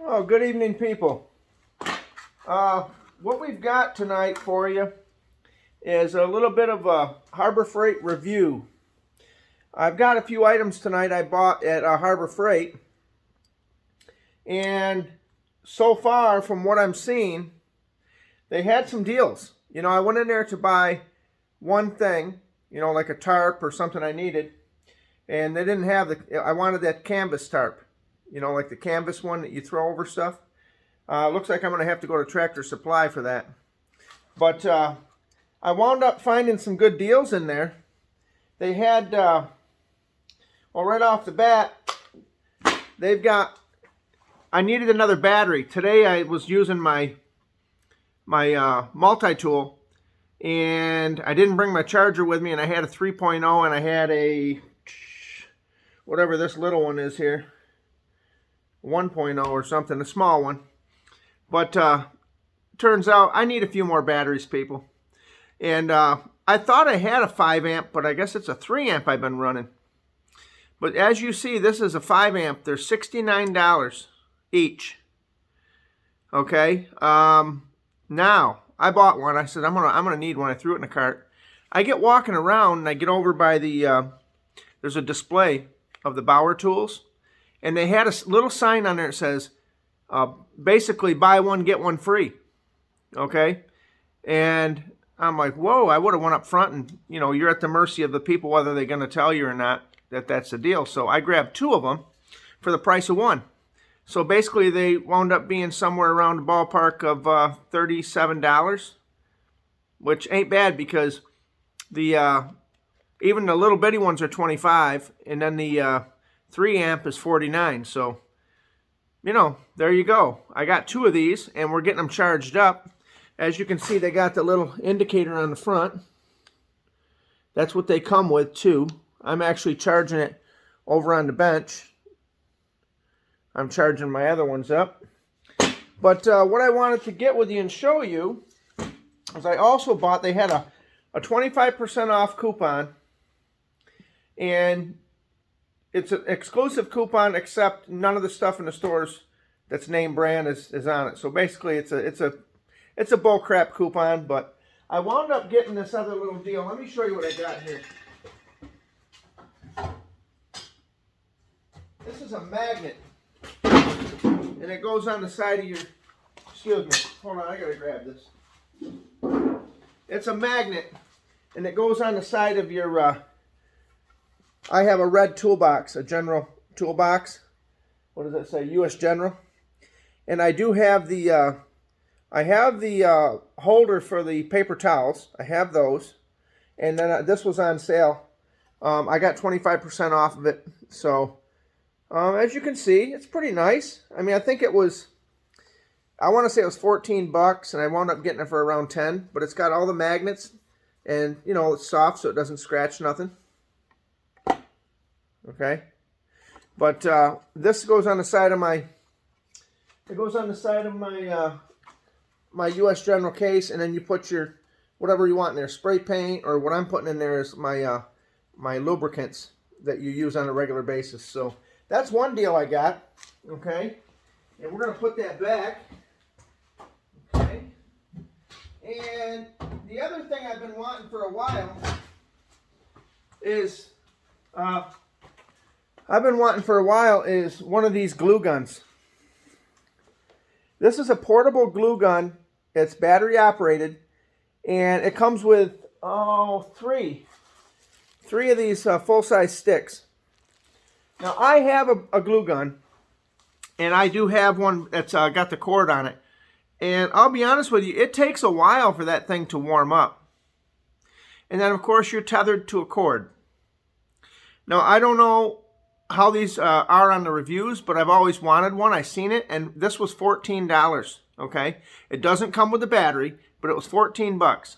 Oh, good evening, people. What we've got tonight for you is a little bit of a Harbor Freight review. I've got a few items tonight I bought at Harbor Freight, and so far, from what I'm seeing, they had some deals. You know, I went in there to buy one thing, you know, like a tarp or something I needed, and they didn't have I wanted that canvas tarp, you know, like the canvas one that you throw over stuff. Looks like I'm going to have to go to Tractor Supply for that. But I wound up finding some good deals in there. They had, well, right off the bat, they've got, I needed another battery. Today I was using my multi-tool, and I didn't bring my charger with me, and I had a 3.0, and I had a, whatever this little one is here, 1.0 or something, a small one. But turns out I need a few more batteries, people. And I thought I had a 5 amp, but I guess it's a 3 amp I've been running. But as you see, this is a 5 amp. They're $69 each. Okay. Now I bought one. I said I'm gonna need one. I threw it in the cart. I get walking around and I get over by the there's a display of the Bauer tools, and they had a little sign on there that says basically buy one get one free. Okay. And I'm like, whoa, I would have went up front, and you know, you're at the mercy of the people whether they're going to tell you or not that that's the deal. So I grabbed two of them for the price of one. So basically they wound up being somewhere around the ballpark of $37, which ain't bad because the even the little bitty ones are 25, and then the 3 amp is 49. So, you know, there you go. I got two of these, and we're getting them charged up. As you can see, they got the little indicator on the front. That's what they come with, too. I'm actually charging it over on the bench. I'm charging my other ones up. But what I wanted to get with you and show you is I also bought, they had a 25% off coupon. And it's an exclusive coupon, except none of the stuff in the stores that's name brand is on it. So basically, it's a bull crap coupon. But I wound up getting this other little deal. Let me show you what I got here. This is a magnet, and it goes on the side of your. Excuse me. Hold on, I gotta grab this. It's a magnet, and it goes on the side of your. I have a red toolbox, a general toolbox. What does that say? U.S. General. And I do have the, holder for the paper towels. I have those. And then this was on sale. I got 25% off of it. So, as you can see, it's pretty nice. I mean, I think it was, I want to say it was 14 bucks, and I wound up getting it for around 10. But it's got all the magnets, and, you know, it's soft so it doesn't scratch nothing. Okay, but this goes on the side of my. It goes on the side of my my U.S. General case, and then you put your whatever you want in there, spray paint, or what I'm putting in there is my my lubricants that you use on a regular basis. So that's one deal I got. Okay, and we're gonna put that back. Okay, and the other thing I've been wanting for a while is. I've been wanting for a while is one of these glue guns. This is a portable glue gun. It's battery operated, and it comes with three of these full-size sticks. Now I have a glue gun, and I do have one that's got the cord on it. And I'll be honest with you, it takes a while for that thing to warm up. And then of course you're tethered to a cord. Now I don't know how these are on the reviews, but I've always wanted one. I seen it, and this was $14. Okay, it doesn't come with a battery, but it was 14 bucks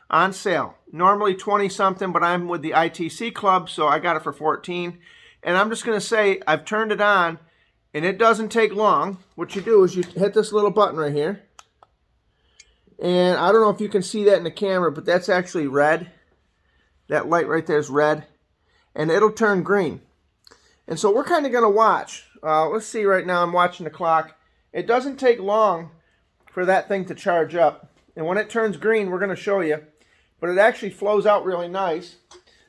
on sale. Normally 20 something, but I'm with the ITC club, so I got it for 14. And I'm just gonna say I've turned it on, and it doesn't take long. What you do is you hit this little button right here, and I don't know if you can see that in the camera, but that's actually red. That light right there is red, and it'll turn green. And so we're kind of going to watch. let's see, right now I'm watching the clock. It doesn't take long for that thing to charge up. And when it turns green, we're going to show you. But it actually flows out really nice.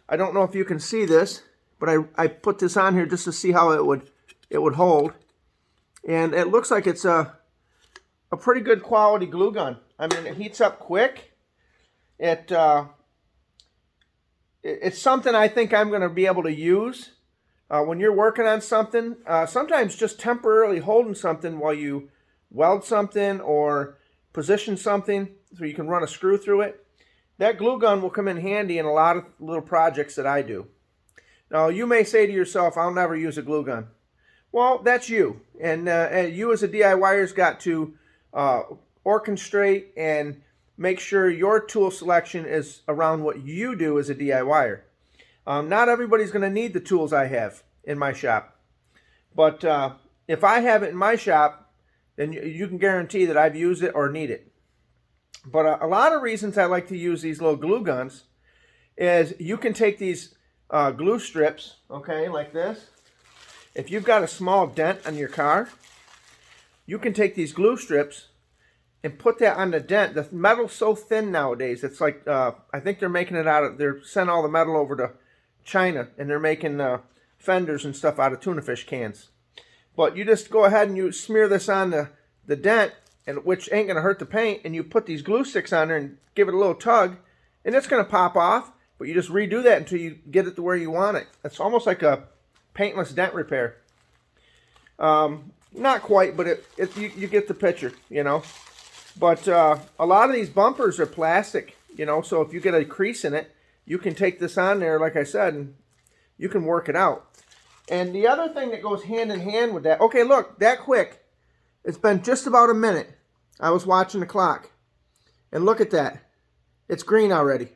I don't know if you can see this, but I put this on here just to see how it would hold. And it looks like it's a pretty good quality glue gun. I mean, it heats up quick. It's something I think I'm going to be able to use when you're working on something. Sometimes just temporarily holding something while you weld something or position something so you can run a screw through it. That glue gun will come in handy in a lot of little projects that I do. Now, you may say to yourself, I'll never use a glue gun. Well, that's you. And you as a DIYer's got to orchestrate and make sure your tool selection is around what you do as a DIYer. Not everybody's going to need the tools I have in my shop. But if I have it in my shop, then you can guarantee that I've used it or need it. But a lot of reasons I like to use these little glue guns is you can take these glue strips, okay, like this. If you've got a small dent on your car, you can take these glue strips and put that on the dent. The metal's so thin nowadays. It's like, I think they're making it out of, they're sending all the metal over to China, and they're making fenders and stuff out of tuna fish cans. But you just go ahead and you smear this on the dent, and which ain't going to hurt the paint, and you put these glue sticks on there and give it a little tug, and it's going to pop off, but you just redo that until you get it to where you want it. It's almost like a paintless dent repair. Not quite, but you get the picture, you know. But a lot of these bumpers are plastic, you know, so if you get a crease in it, you can take this on there, like I said, and you can work it out. And the other thing that goes hand in hand with that, okay, look, that quick. It's been just about a minute. I was watching the clock. And look at that. It's green already.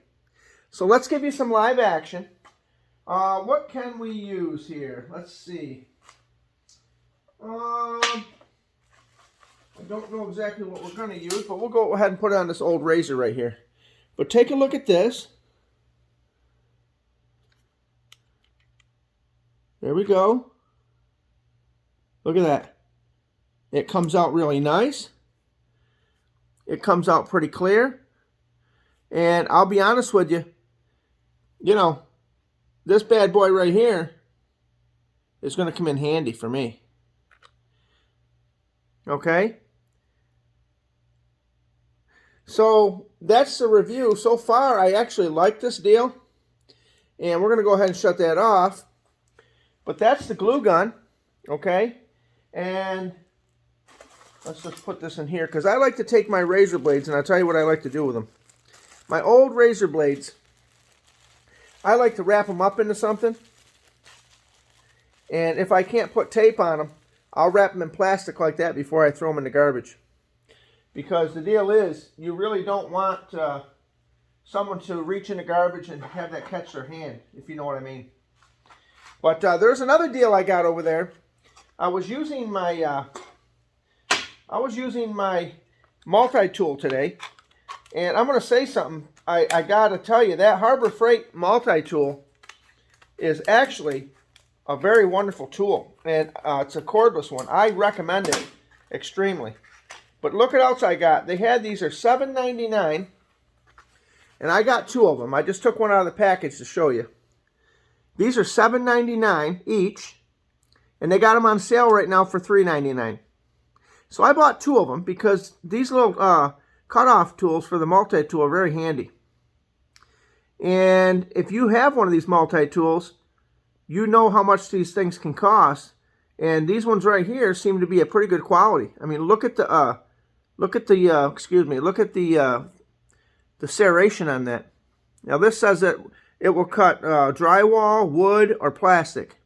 So let's give you some live action. What can we use here? Let's see. I don't know exactly what we're going to use, but we'll go ahead and put it on this old razor right here. But take a look at this. There we go. Look at that. It comes out really nice. It comes out pretty clear. And I'll be honest with you, you know, this bad boy right here is going to come in handy for me. Okay? So that's the review. So far, I actually like this deal. And we're going to go ahead and shut that off. But that's the glue gun. Okay? And let's just put this in here, because I like to take my razor blades, and I'll tell you what I like to do with them. My old razor blades, I like to wrap them up into something. And if I can't put tape on them, I'll wrap them in plastic like that before I throw them in the garbage. Because the deal is, you really don't want someone to reach in the garbage and have that catch their hand, if you know what I mean. But there's another deal I got over there. I was using my multi-tool today, and I'm going to say something. I got to tell you, that Harbor Freight multi-tool is actually a very wonderful tool, and it's a cordless one. I recommend it extremely. But look what else I got. They had these are $7.99, and I got two of them. I just took one out of the package to show you. These are $7.99 each, and they got them on sale right now for $3.99. So I bought two of them because these little cutoff tools for the multi-tool are very handy. And if you have one of these multi-tools, you know how much these things can cost. And these ones right here seem to be a pretty good quality. I mean, look at the serration on that. Now this says that it will cut drywall, wood, or plastic.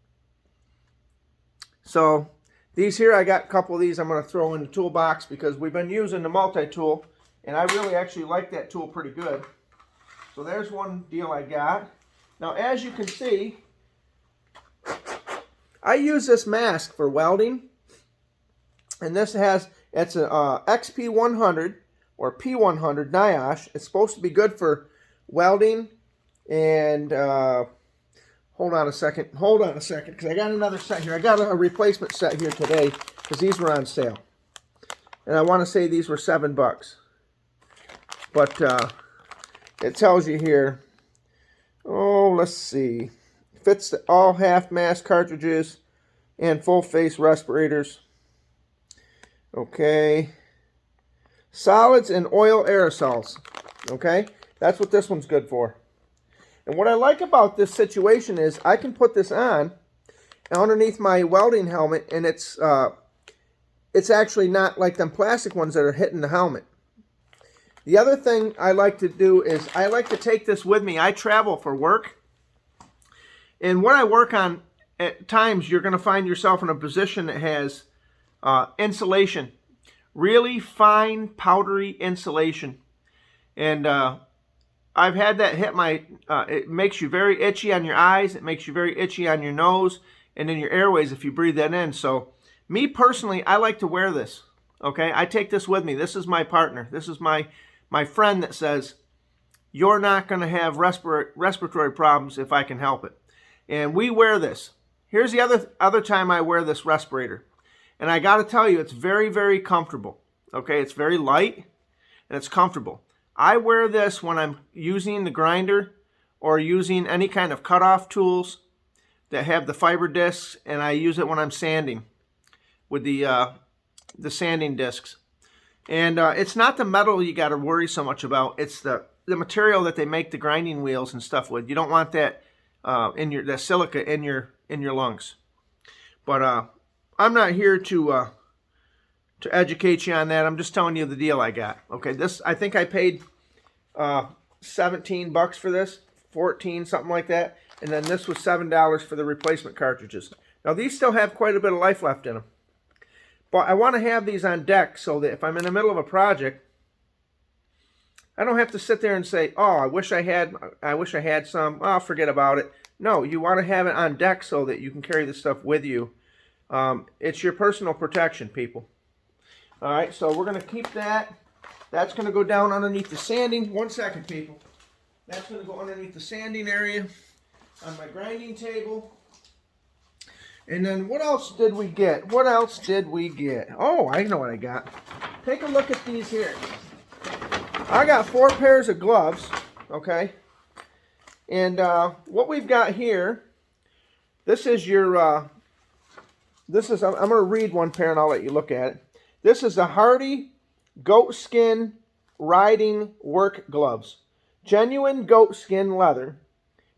So these here, I got a couple of these I'm going to throw in the toolbox because we've been using the multi-tool, and I really actually like that tool pretty good. So there's one deal I got. Now, as you can see, I use this mask for welding, and this has, it's an XP100 or P100 NIOSH. It's supposed to be good for welding and Hold on a second. Hold on a second, because I got another set here. I got a replacement set here today, because these were on sale. And I want to say these were $7. But it tells you here, oh, let's see. Fits all half-mass cartridges and full-face respirators. Okay. Solids and oil aerosols. Okay. That's what this one's good for. And what I like about this situation is I can put this on underneath my welding helmet, and it's actually not like them plastic ones that are hitting the helmet. The other thing I like to do is I like to take this with me. I travel for work. And what I work on, at times you're going to find yourself in a position that has insulation. Really fine, powdery insulation. And I've had that hit my, it makes you very itchy on your eyes. It makes you very itchy on your nose and in your airways if you breathe that in. So me personally, I like to wear this. Okay, I take this with me. This is my partner. This is my friend that says, you're not going to have respiratory problems if I can help it. And we wear this. Here's the other time I wear this respirator. And I got to tell you, it's very, very comfortable. Okay, it's very light and it's comfortable. I wear this when I'm using the grinder or using any kind of cutoff tools that have the fiber discs, and I use it when I'm sanding with the sanding discs. And it's not the metal you got to worry so much about. It's the material that they make the grinding wheels and stuff with. You don't want that the silica in your lungs. But I'm not here to educate you on that. I'm just telling you the deal I got. Okay, this, I think I paid $17 for this, 14, something like that. And then this was $7 for the replacement cartridges. Now these still have quite a bit of life left in them. But I want to have these on deck so that if I'm in the middle of a project, I don't have to sit there and say, oh, I wish I had some. Oh, forget about it. No, you want to have it on deck so that you can carry this stuff with you. It's your personal protection, people. All right, so we're going to keep that. That's going to go down underneath the sanding. 1 second, people. That's going to go underneath the sanding area on my grinding table. And then what else did we get? What else did we get? Oh, I know what I got. Take a look at these here. I got 4 pairs of gloves, okay? And what we've got here, this is your, I'm going to read one pair and I'll let you look at it. This is the Hardy Goat Skin Riding Work Gloves. Genuine goat skin leather.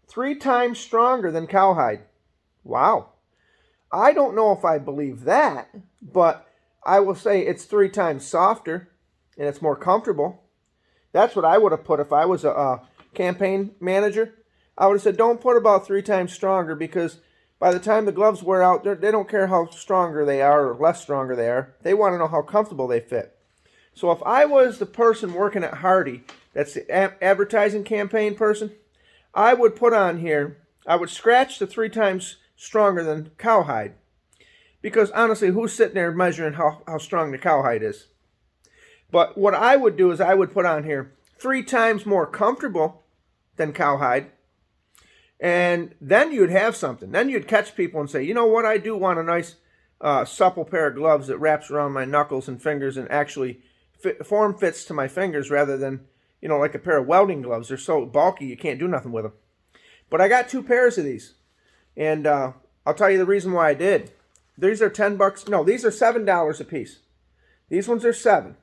3 times stronger than cowhide. Wow. I don't know if I believe that, but I will say it's 3 times softer and it's more comfortable. That's what I would have put if I was a campaign manager. I would have said, don't put about 3 times stronger, because by the time the gloves wear out, they don't care how stronger they are or less stronger they are. They want to know how comfortable they fit. So if I was the person working at Hardy, that's the advertising campaign person, I would put on here, I would scratch the 3 times stronger than cowhide. Because honestly, who's sitting there measuring how strong the cowhide is? But what I would do is I would put on here 3 times more comfortable than cowhide. And then you'd have something. Then you'd catch people and say, you know what, I do want a nice supple pair of gloves that wraps around my knuckles and fingers and actually form fits to my fingers rather than, you know, like a pair of welding gloves. They're so bulky you can't do nothing with them. But I got 2 pairs of these. And I'll tell you the reason why I did. These are $10. No, these are $7 a piece. These ones are $7.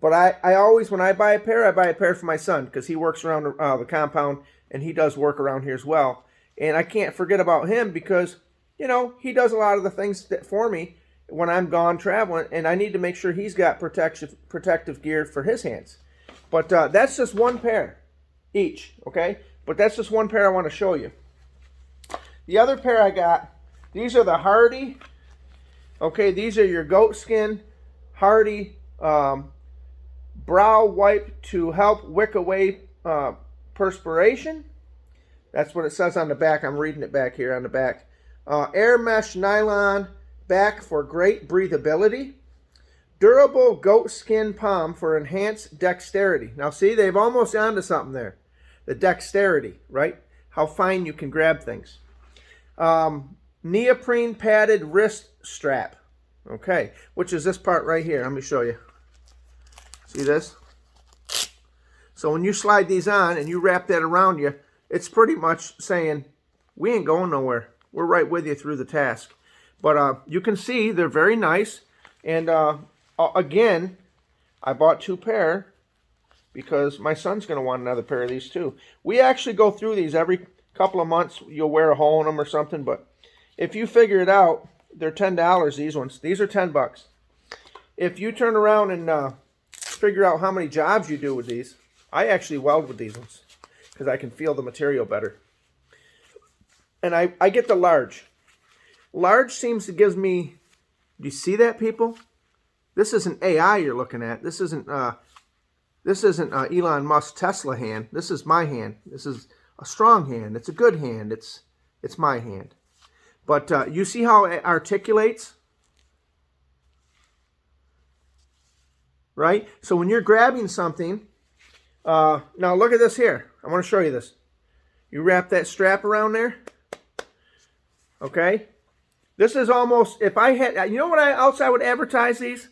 But I always, when I buy a pair for my son, because he works around the compound and he does work around here as well. And I can't forget about him because, you know, he does a lot of the things for me when I'm gone traveling, and I need to make sure he's got protective gear for his hands. But that's just 1 pair each, okay? But that's just 1 pair I want to show you. The other pair I got, these are the Hardy. Okay, these are your goat skin Hardy brow wipe to help wick away perspiration. That's what it says on the back. I'm reading it back here on the back. Air mesh nylon back for great breathability. Durable goat skin palm for enhanced dexterity. Now see, they've almost onto something there. The dexterity, right? how fine you can grab things. Neoprene padded wrist strap. Okay, which is this part right here. Let me show you. See this? So when you slide these on and you wrap that around you, it's pretty much saying, we ain't going nowhere. We're right with you through the task. But you can see they're very nice. And again, I bought 2 pair because my son's going to want another pair of these too. We actually go through these every couple of months. You'll wear a hole in them or something. But if you figure it out, they're $10, these ones. These are $10. If you turn around and figure out how many jobs you do with these, I actually weld with these ones because I can feel the material better. And I get the large. Large seems to give me, do you see that, people? This isn't AI you're looking at. This isn't Elon Musk Tesla hand. This is my hand. This is a strong hand. It's a good hand. It's my hand. But you see how it articulates? Right? So when you're grabbing something, now look at this here. I want to show you this. You wrap that strap around there. Okay? This is almost, if I had, you know what else I would advertise these?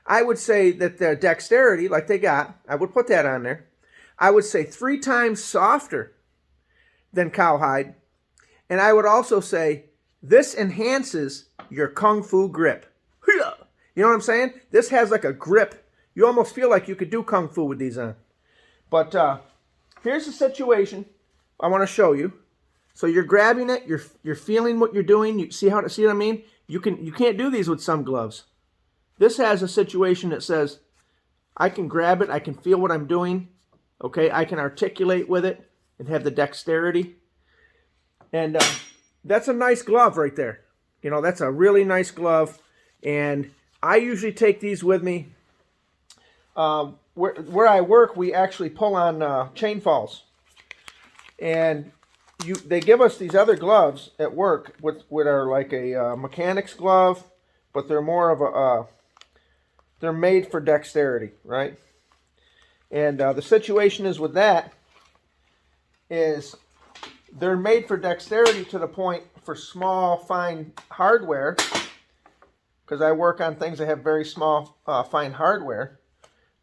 I would say that the dexterity, like they got, I would put that on there. I would say 3 times softer than cowhide. And I would also say, this enhances your Kung Fu grip. You know what I'm saying? This has like a grip. You almost feel like you could do Kung Fu with these on. But here's the situation I want to show you. So you're grabbing it, you're feeling what you're doing. You see what I mean? You can't do these with some gloves. This has a situation that says I can grab it, I can feel what I'm doing. Okay, I can articulate with it and have the dexterity. And that's a nice glove right there. You know, that's a really nice glove. And I usually take these with me. Where I work, we actually pull on chain falls. And they give us these other gloves at work, which are like a mechanic's glove, but they're more of a, they're made for dexterity, right? And the situation is with that is they're made for dexterity to the point for small, fine hardware, because I work on things that have very small, fine hardware.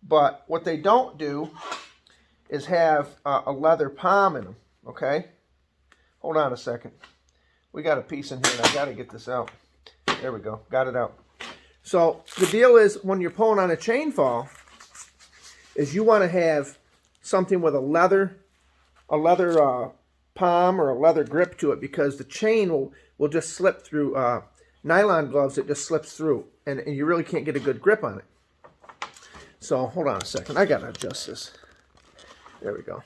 But what they don't do is have a leather palm in them, okay? Hold on a second. We got a piece in here, and I got to get this out. There we go. Got it out. So the deal is when you're pulling on a chain fall, is you want to have something with a leather palm or a leather grip to it, because the chain will just slip through. Nylon gloves, it just slips through, and you really can't get a good grip on it. So hold on a second. I got to adjust this. There we go.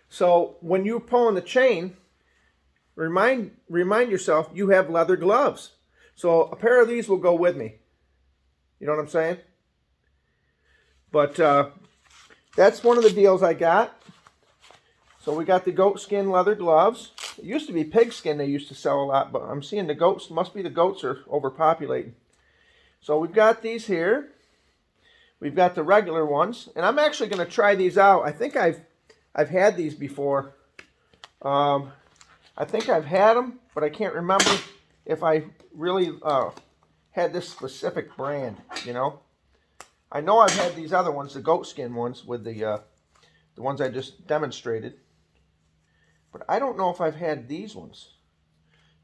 So when you're pulling the chain, remind yourself you have leather gloves. So a pair of these will go with me. You know what I'm saying? But that's one of the deals I got. So we got the goat skin leather gloves. It used to be pig skin they used to sell a lot, but I'm seeing the goats, must be the goats are overpopulating. So we've got these here. We've got the regular ones, and I'm actually going to try these out. I think I've had these before. I think I've had them, but I can't remember if I really had this specific brand, you know. I know I've had these other ones, the goat skin ones, with the ones I just demonstrated. But I don't know if I've had these ones.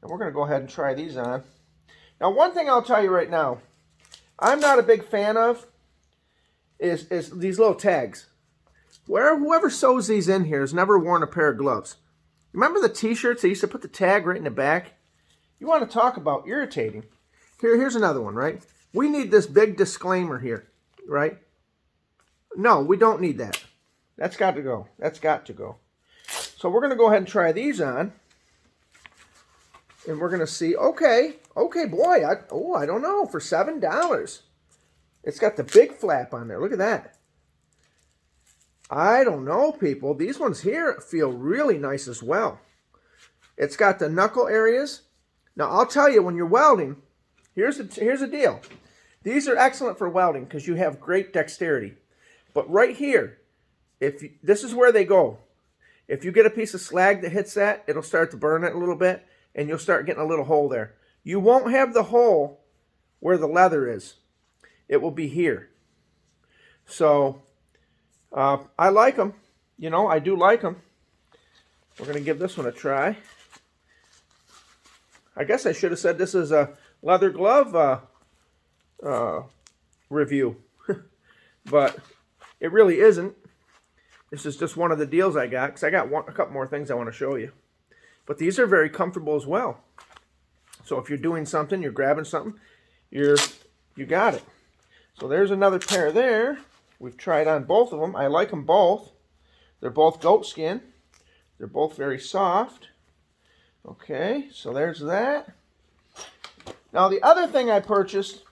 And we're going to go ahead and try these on. Now, one thing I'll tell you right now, I'm not a big fan of is these little tags. Whoever sews these in here has never worn a pair of gloves. Remember the t-shirts? They used to put the tag right in the back. You want to talk about irritating. Here's another one, right? We need this big disclaimer here, right? No, we don't need that. That's got to go. That's got to go. So we're going to go ahead and try these on. And we're going to see, okay, boy, I don't know, for $7. It's got the big flap on there. Look at that. I don't know, people. These ones here feel really nice as well. It's got the knuckle areas. Now, I'll tell you, when you're welding, here's the deal. These are excellent for welding because you have great dexterity. But right here, this is where they go. If you get a piece of slag that hits that, it'll start to burn it a little bit, and you'll start getting a little hole there. You won't have the hole where the leather is. It will be here. So I like them. You know, I do like them. We're going to give this one a try. I guess I should have said this is a leather glove review. But it really isn't. This is just one of the deals I got, because I got a couple more things I want to show you. But these are very comfortable as well. So if you're doing something, you're grabbing something, you got it. So there's another pair there. We've tried on both of them. I like them both. They're both goat skin. They're both very soft. Okay, so there's that. Now the other thing I purchased,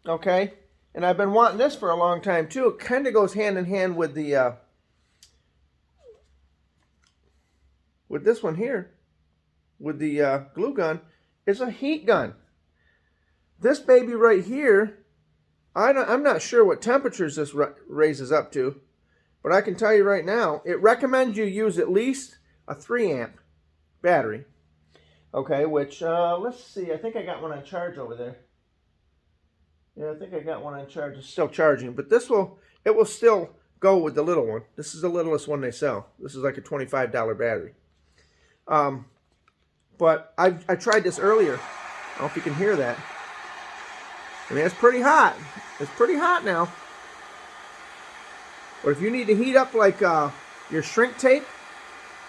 okay, and I've been wanting this for a long time too. It kind of goes hand in hand with the with this one here, with the glue gun, is a heat gun. This baby right here, I'm not sure what temperatures this raises up to, but I can tell you right now, it recommends you use at least a 3 amp battery. Okay, which, let's see, I think I got one on charge over there. Yeah, I think I got one on charge. It's still charging, but it will still go with the little one. This is the littlest one they sell. This is like a $25 battery. But I tried this earlier. I don't know if you can hear that. I mean, it's pretty hot. It's pretty hot now. But if you need to heat up like your shrink tape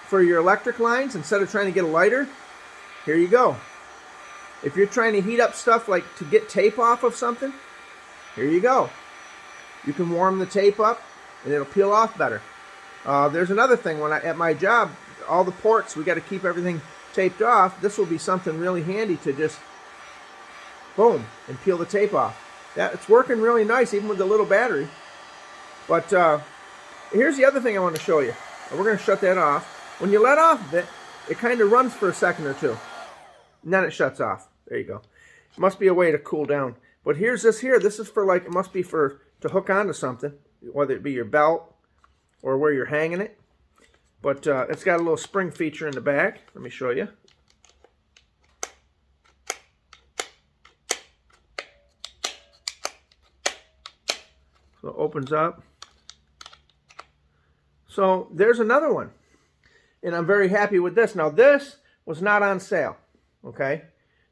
for your electric lines instead of trying to get a lighter, here you go. If you're trying to heat up stuff like to get tape off of something, here you go. You can warm the tape up and it'll peel off better. There's another thing. At my job, all the ports, we got to keep everything taped off. This will be something really handy to just boom and peel the tape off. It's working really nice even with the little battery. But here's the other thing I want to show you. We're going to shut that off. When you let off of it, it kind of runs for a second or two. And then it shuts off. There you go. It must be a way to cool down. But here's this here. This is for like, it must be for to hook onto something, whether it be your belt or where you're hanging it. But it's got a little spring feature in the back. Let me show you. So it opens up. So there's another one. And I'm very happy with this. Now this was not on sale. Okay.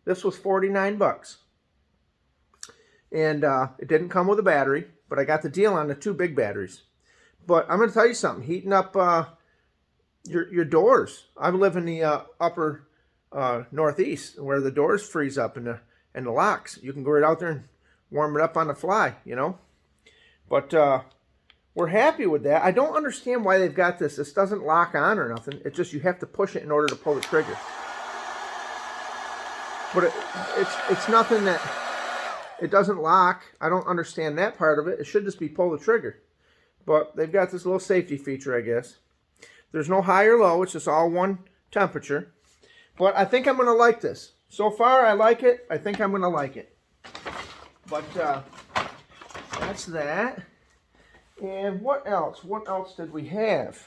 This was 49 bucks. And it didn't come with a battery, but I got the deal on the 2 big batteries. But I'm going to tell you something. Heating up your doors. I live in the upper northeast where the doors freeze up and the locks. You can go right out there and warm it up on the fly, you know. But we're happy with that. I don't understand why they've got this. This doesn't lock on or nothing. It's just you have to push it in order to pull the trigger. But it's nothing that it doesn't lock. I don't understand that part of it. It should just be pull the trigger. But they've got this little safety feature, I guess. There's no high or low. It's just all one temperature. But I think I'm going to like this. So far, I like it. I think I'm going to like it. But that's that. And what else? What else did we have?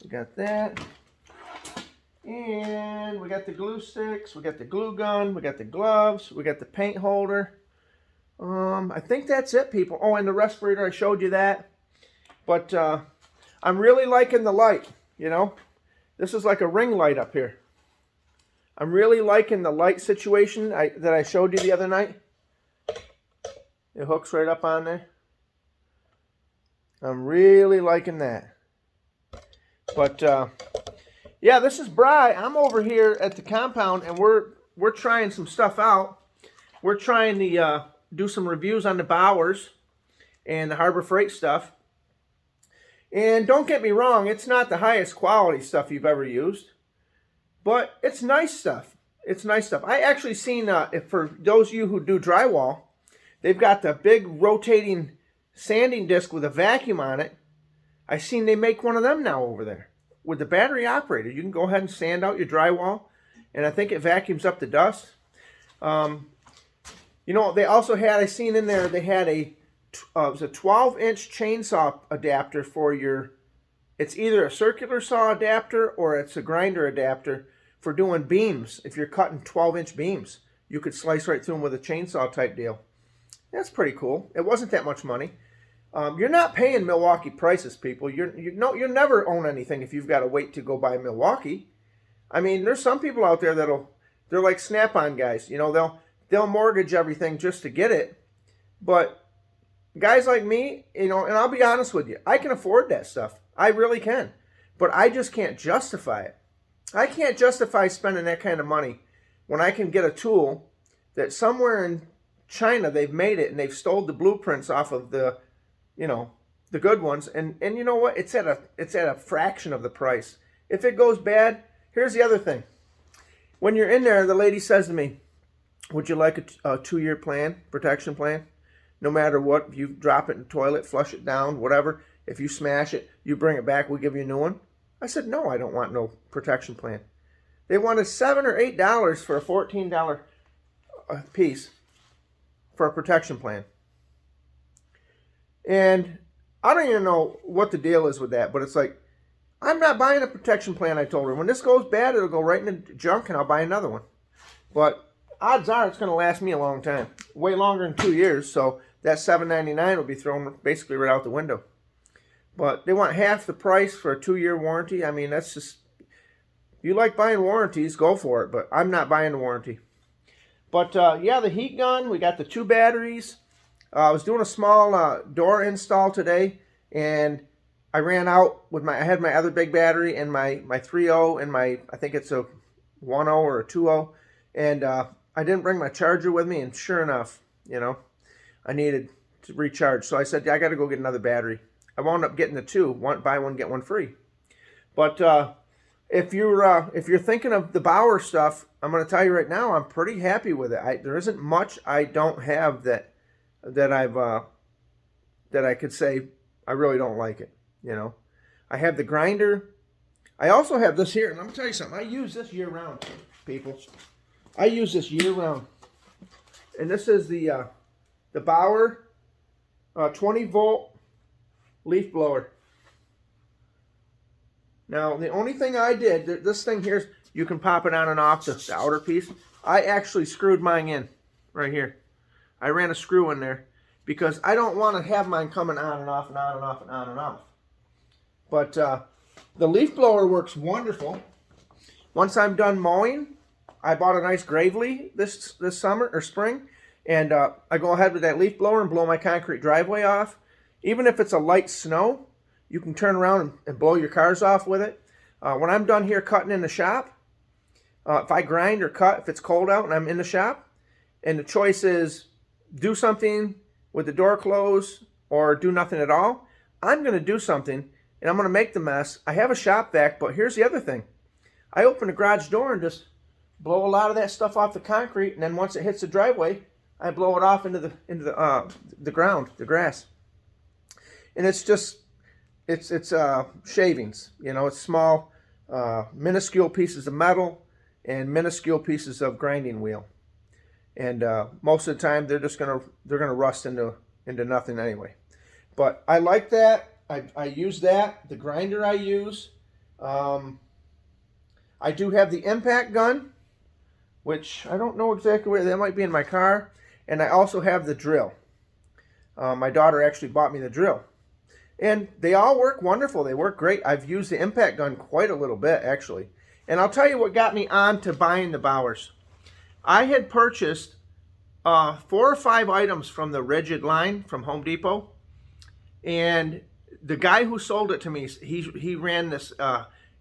We got that. And we got the glue sticks. We got the glue gun. We got the gloves. We got the paint holder. I think that's it, people. Oh, and the respirator. I showed you that. But I'm really liking the light, you know. This is like a ring light up here. I'm really liking the light situation that I showed you the other night. It hooks right up on there. I'm really liking that. But yeah, this is Bry. I'm over here at the compound, and we're trying some stuff out. We're trying to do some reviews on the Bowers and the Harbor Freight stuff. And don't get me wrong, it's not the highest quality stuff you've ever used, but it's nice stuff. It's nice stuff. I actually seen, for those of you who do drywall, they've got the big rotating sanding disc with a vacuum on it. I seen they make one of them now over there with the battery operated. You can go ahead and sand out your drywall, and I think it vacuums up the dust. You know, they also had, I seen in there, they had it was a 12-inch chainsaw adapter for your It's either a circular saw adapter or it's a grinder adapter for doing beams. If you're cutting 12-inch beams, you could slice right through them with a chainsaw type deal. That's pretty cool. It wasn't that much money. You're not paying Milwaukee prices, people. You'll never own anything if you've got to wait to go buy Milwaukee. I mean, there's some people out there they're like Snap-on guys. You know, they'll mortgage everything just to get it. But guys like me, you know, and I'll be honest with you, I can afford that stuff. I really can. But I just can't justify it. I can't justify spending that kind of money when I can get a tool that somewhere in China they've made it and they've stole the blueprints off of the, you know, the good ones. And you know what? It's at a fraction of the price. If it goes bad, here's the other thing. When you're in there, the lady says to me, would you like a 2-year plan, protection plan? No matter what, if you drop it in the toilet, flush it down, whatever, if you smash it, you bring it back, we'll give you a new one. I said, no, I don't want no protection plan. They wanted $7 or $8 for a $14 piece for a protection plan. And I don't even know what the deal is with that, but it's like, I'm not buying a protection plan, I told her. When this goes bad, it'll go right in the junk and I'll buy another one. But odds are it's going to last me a long time. Way longer than 2 years, so that $7.99 will be thrown basically right out the window. But they want half the price for a 2-year warranty. I mean, that's just, if you like buying warranties, go for it. But I'm not buying the warranty. But yeah, the heat gun, we got the 2 batteries. I was doing a small door install today, and I ran out with I had my other big battery and my 3.0 and I think it's a 1.0 or a 2.0. And I didn't bring my charger with me, and sure enough, you know, I needed to recharge. So I said, yeah, I got to go get another battery. I wound up getting the 2, buy one, get one free. But if you're thinking of the Bauer stuff, I'm going to tell you right now, I'm pretty happy with it. There isn't much I don't have that I could say I really don't like it. You know, I have the grinder. I also have this here, and I'm going to tell you something. I use this year round, people. I use this year round, and this is the Bauer 20-volt leaf blower. Now, the only thing I did, this thing here, you can pop it on and off the outer piece. I actually screwed mine in right here. I ran a screw in there because I don't want to have mine coming on and off and on and off and on and off. But the leaf blower works wonderful. Once I'm done mowing, I bought a nice Gravely this summer or spring, and I go ahead with that leaf blower and blow my concrete driveway off. Even if it's a light snow, you can turn around and blow your cars off with it. When I'm done here cutting in the shop, if I grind or cut, if it's cold out and I'm in the shop, and the choice is do something with the door closed or do nothing at all, I'm going to do something, and I'm going to make the mess. I have a shop vac, but here's the other thing. I open the garage door and just blow a lot of that stuff off the concrete, and then once it hits the driveway, I blow it off into the ground, the grass. And it's just, it's shavings. You know, it's small, minuscule pieces of metal and minuscule pieces of grinding wheel. And most of the time, they're gonna rust into nothing anyway. But I like that. I use that. The grinder I use. I do have the impact gun, which I don't know exactly where, that might be in my car. And I also have the drill. My daughter actually bought me the drill. And they all work wonderful. They work great. I've used the impact gun quite a little bit, actually. And I'll tell you what got me on to buying the Bauers. I had purchased 4 or 5 items from the Rigid line from Home Depot. And the guy who sold it to me, he ran this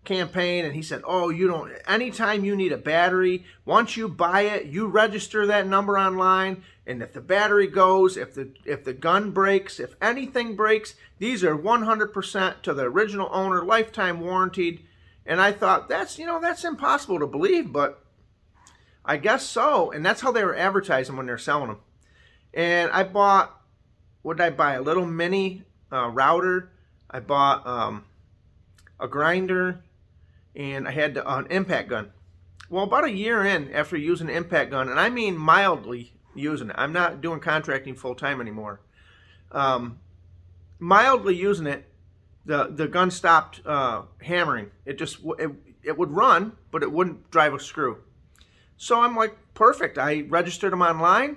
campaign, and he said, oh, anytime you need a battery, once you buy it, you register that number online, and if the battery goes, if the gun breaks, if anything breaks, these are 100% to the original owner, lifetime warranted. And I thought, that's impossible to believe, but I guess so. And that's how they were advertising when they're selling them. And I bought, what did I buy? A little mini router. I bought a grinder, and I had an impact gun. Well, about a year in after using the impact gun, and I mean mildly using it. I'm not doing contracting full time anymore. Mildly using it, the gun stopped hammering. It would run, but it wouldn't drive a screw. So I'm like, perfect. I registered them online,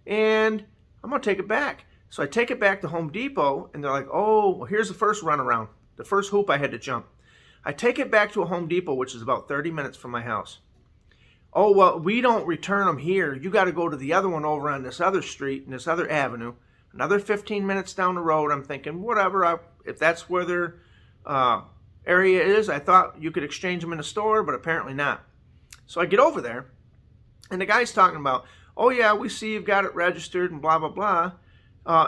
and I'm gonna take it back. So I take it back to Home Depot, and they're like, oh, well, here's the first runaround, the first hoop I had to jump. I take it back to a Home Depot, which is about 30 minutes from my house. Oh, well, we don't return them here. You got to go to the other one over on this other street and this other avenue, another 15 minutes down the road. I'm thinking, whatever, if that's where their area is, I thought you could exchange them in the store, but apparently not. So I get over there, and the guy's talking about, oh, yeah, we see you've got it registered and blah, blah, blah.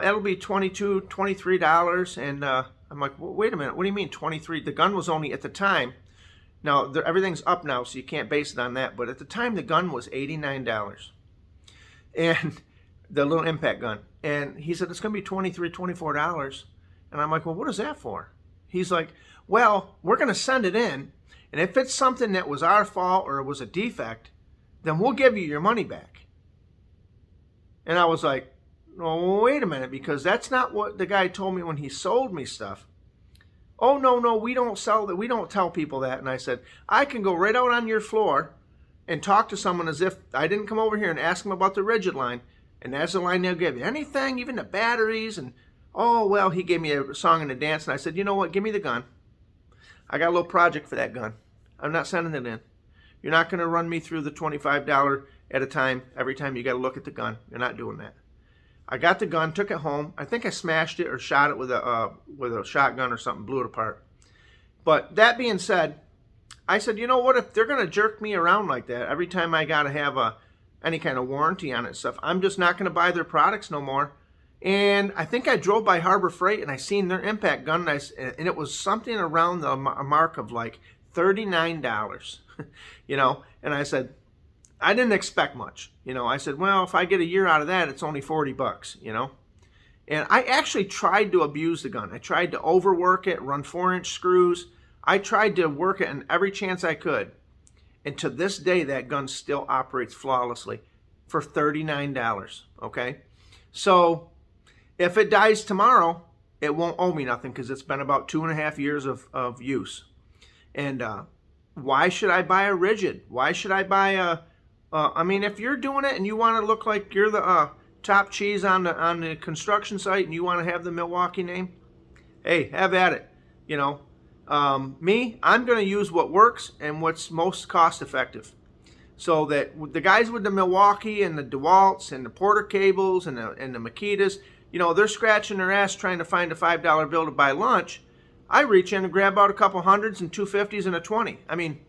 It'll be $22, $23. And I'm like, well, wait a minute. What do you mean $23? The gun was only at the time. Now, everything's up now, so you can't base it on that. But at the time, the gun was $89. And the little impact gun. And he said, it's going to be $23, $24. And I'm like, well, what is that for? He's like, well, we're going to send it in. And if it's something that was our fault or it was a defect, then we'll give you your money back. And I was like, oh, wait a minute, because that's not what the guy told me when he sold me stuff. Oh, no, we don't sell that. We don't tell people that. And I said, I can go right out on your floor and talk to someone as if I didn't come over here and ask them about the rigid line. And that's the line they'll give you. Anything, even the batteries. And, oh, well, he gave me a song and a dance. And I said, you know what? Give me the gun. I got a little project for that gun. I'm not sending it in. You're not going to run me through the $25 at a time every time you got to look at the gun. You're not doing that. I got the gun, took it home. I think I smashed it or shot it with a shotgun or something, blew it apart. But that being said, I said, you know what? If they're going to jerk me around like that every time I got to have any kind of warranty on it and stuff, I'm just not going to buy their products no more. And I think I drove by Harbor Freight and I seen their impact gun, and it was something around the mark of like $39, you know. And I said, I didn't expect much, you know. I said, well, if I get a year out of that, it's only $40, you know. And I actually tried to abuse the gun. I tried to overwork it, run 4-inch screws. I tried to work it in every chance I could. And to this day, that gun still operates flawlessly for $39, okay? So if it dies tomorrow, it won't owe me nothing because it's been about 2.5 years of use. And why should I buy a rigid? Why should I buy I mean, if you're doing it and you want to look like you're the top cheese on the construction site and you want to have the Milwaukee name, hey, have at it. You know, I'm going to use what works and what's most cost effective. So that the guys with the Milwaukee and the DeWalt's and the Porter cables and the Makitas, you know, they're scratching their ass trying to find a $5 bill to buy lunch. I reach in and grab out a couple hundreds and 250s and a 20. I mean,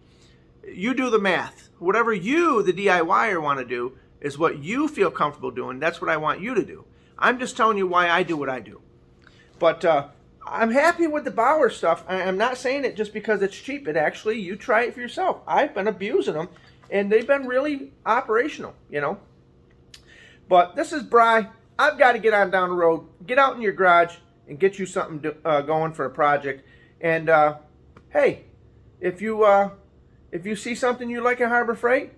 you do the math. Whatever you, the DIYer, want to do is what you feel comfortable doing. That's what I want you to do. I'm just telling you why I do what I do. But I'm happy with the Bauer stuff. I'm not saying it just because it's cheap. It actually, you try it for yourself. I've been abusing them, and they've been really operational, you know. But this is Bry. I've got to get on down the road, get out in your garage, and get you something going for a project. And hey, if you see something you like at Harbor Freight,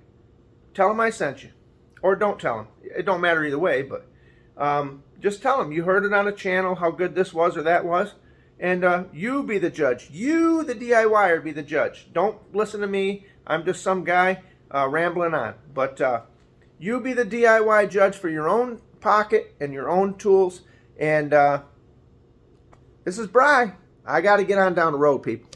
tell them I sent you. Or don't tell them. It don't matter either way, but just tell them you heard it on a channel, how good this was or that was. And you be the judge. You, the DIYer, be the judge. Don't listen to me. I'm just some guy rambling on. But you be the DIY judge for your own pocket and your own tools. And this is Bry. I got to get on down the road, people.